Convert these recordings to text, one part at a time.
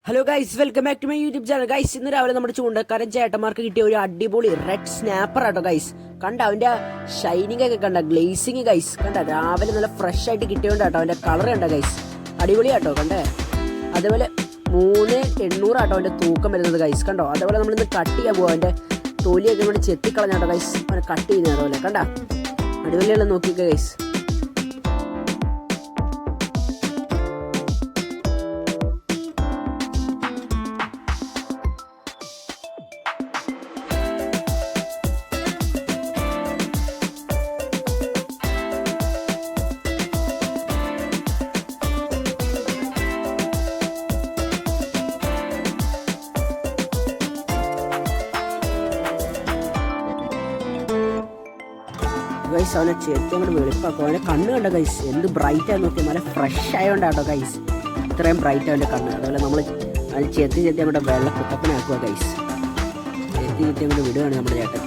Hello guys, welcome back to my YouTube channel. Guys, ഇന്ന് രാവിലെ നമ്മുടെ ചൂണ്ടക്കാരൻ ചേട്ടന്മാർക്ക് കിട്ടിയ ഒരു അടിപൊളി റെഡ് സ്നാപ്പർ ആട്ടോ ഗൈസ്. കണ്ട അവന്റെ ഷൈനിങ് ഒക്കെ കണ്ട, ഗ്ലേസിങ് ഗൈസ്. കണ്ട രാവിലെ നല്ല ഫ്രഷ് ആയിട്ട് കിട്ടിയോണ്ടാട്ടോ അവന്റെ കളർ കണ്ട ഗൈസ്, അടിപൊളി ആട്ടോ കണ്ടേ. അതേപോലെ 3800 ആട്ടോ അവന്റെ തൂക്കം വരുന്നത് ഗൈസ്. കണ്ടോ, അതേപോലെ നമ്മളിന്ന് കട്ട് ചെയ്യാൻ പോവാ. അവന്റെ തൊലിയൊക്കെ ഇവിടെ ചെത്തിക്കളഞ്ഞാട്ടോ ഗൈസ് അവനെ കട്ട് ചെയ്യുന്നത്. അതുപോലെ കണ്ട അടിപൊളിയുള്ള നോക്കിക്ക ഗൈസ്. ഗൈസ് അവനെ ചേർത്തി അങ്ങോട്ട് വെളുപ്പാക്കും. അവനെ കണ്ണ് കണ്ട ഗൈസ്, എന്ത് ബ്രൈറ്റ് ആയി നോക്കിയാൽ നല്ല ഫ്രഷ് ആയതുകൊണ്ടാട്ടോ ഗൈസ് ഇത്രയും ബ്രൈറ്റ് അവൻ്റെ കണ്ണ്. അതുപോലെ നമ്മൾ അതിന് ചെത്തി നമ്മുടെ വെള്ള കുട്ടപ്പനാക്കുക ഗൈസ്. ചെത്തി അങ്ങോട്ട് വിടുകയാണ് നമ്മുടെ ചേട്ടൻ.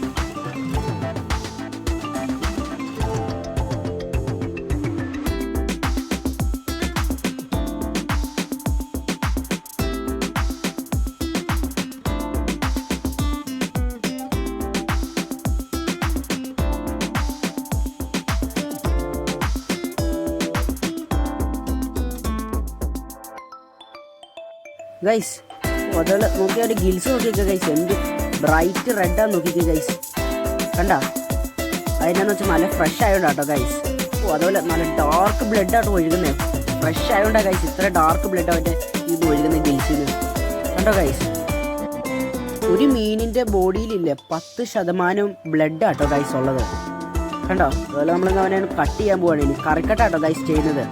ഗൈസ് അതേപോലെ നോക്കിയാൽ അവൻ്റെ ഗിൽസ് നോക്കിയൊക്കെ ഗൈസ്, എന്ത് ബ്രൈറ്റ് റെഡാന്ന് നോക്കിക്കുക ഗൈസ്. കണ്ട അതിനാന്ന് വെച്ചാൽ നല്ല ഫ്രഷ് ആയതുകൊണ്ടാട്ടോ ഗൈസ്. അതുപോലെ നല്ല ഡാർക്ക് ബ്ലഡ് ആട്ടോ ഒഴുകുന്നത്. ഫ്രഷ് ആയതുകൊണ്ടാണ് ഗൈസ് ഇത്ര ഡാർക്ക് ബ്ലഡ് അവൻ്റെ ഇത് ഒഴുകുന്ന ഗിൽസിന്. കണ്ടോ ഗൈസ്, ഒരു മീനിൻ്റെ ബോഡിയിലില്ലേ 10% ബ്ലഡ് ആട്ടോ ഗൈസ് ഉള്ളത്. കണ്ടോ, അതുപോലെ നമ്മളിന്ന് അവനെ കട്ട് ചെയ്യാൻ പോവാണ്. ഇനി കറിക്കട്ടാട്ടോ ഗൈസ് ചെയ്യുന്നത്.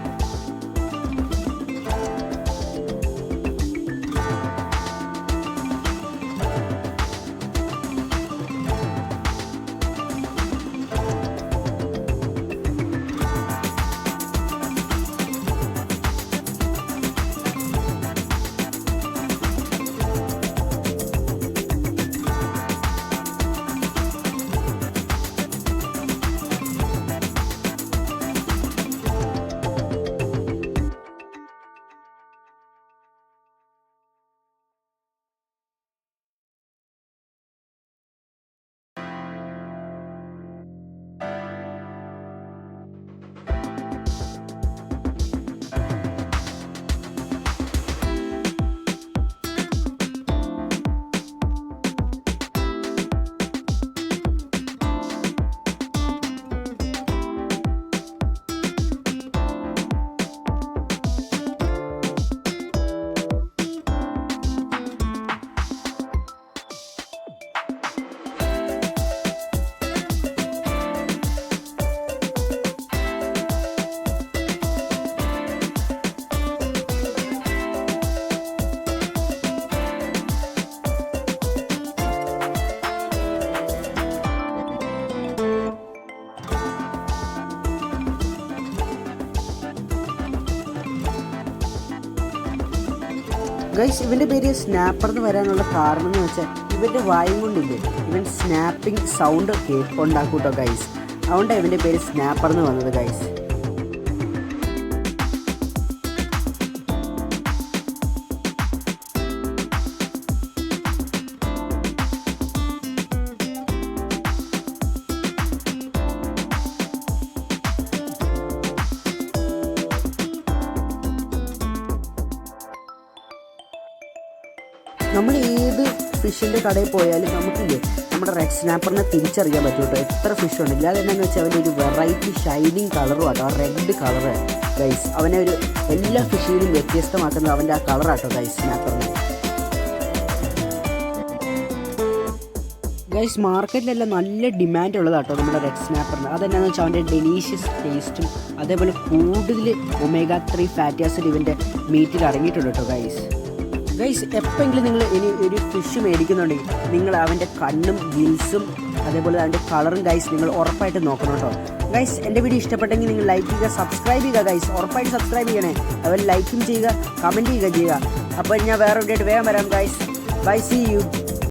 ഗൈസ്, ഇവൻ്റെ പേര് സ്നാപ്പർ എന്ന് വരാനുള്ള കാരണം എന്ന് വെച്ചാൽ ഇവൻ്റെ വായും കൊണ്ടില്ലേ ഇവൻ സ്നാപ്പിംഗ് സൗണ്ട് ഉണ്ടാക്കൂട്ടോ ഗൈസ്. അതുകൊണ്ടാണ് ഇവൻ്റെ പേര് സ്നാപ്പർ എന്ന് വന്നത് ഗൈസ്. നമ്മൾ ഏത് ഫിഷിൻ്റെ കടയിൽ പോയാലും നമുക്കില്ലേ നമ്മുടെ റെഡ് സ്നാപ്പറിനെ തിരിച്ചറിയാൻ പറ്റും കേട്ടോ, എത്ര ഫിഷ് ഉണ്ടെങ്കിൽ. അതെന്നാന്ന് വെച്ചാൽ അവൻ്റെ ഒരു വെറൈറ്റി ഷൈനിങ് കളറും ആട്ടോ, ആ റെഡ് കളറ് ഗൈസ്. അവനെ ഒരു എല്ലാ ഫിഷിനും വ്യത്യസ്തമാക്കുന്നത് അവൻ്റെ ആ കളറാട്ടോ ഗൈസ് സ്നാപ്പറിന്. ഗൈസ്, മാർക്കറ്റിലെല്ലാം നല്ല ഡിമാൻഡ് ഉള്ളതാട്ടോ നമ്മുടെ റെഡ് സ്നാപ്പറിന്. അതെന്നാന്ന് വെച്ചാൽ അവൻ്റെ ഡെലീഷ്യസ് ടേസ്റ്റും അതേപോലെ കൂടുതൽ omega-3 ഫാറ്റി ആസിഡ് ഇവൻ്റെ മീറ്റിൽ അടങ്ങിയിട്ടുണ്ട് കേട്ടോ ഗൈസ്. ഗൈസ്, എപ്പോഴെങ്കിലും നിങ്ങൾ ഇനി ഒരു ഫിഷ് മേടിക്കുന്നുണ്ടെങ്കിൽ നിങ്ങൾ അവൻ്റെ കണ്ണും ഗിൽസും അതേപോലെ അതിൻ്റെ കളറും ഗൈസ് നിങ്ങൾ ഉറപ്പായിട്ട് നോക്കണം കേട്ടോ ഗൈസ്. എൻ്റെ വീഡിയോ ഇഷ്ടപ്പെട്ടെങ്കിൽ നിങ്ങൾ ലൈക്ക് ചെയ്യുക, സബ്സ്ക്രൈബ് ചെയ്യുക ഗൈസ്. ഉറപ്പായിട്ട് സബ്സ്ക്രൈബ് ചെയ്യണേ. അതുപോലെ ലൈക്കും ചെയ്യുക, കമൻറ്റ് ചെയ്യുക. അപ്പോൾ ഞാൻ വേറെ വീഡിയോ ആയിട്ട് വേഗം വരാം ഗൈസ്. By, see you.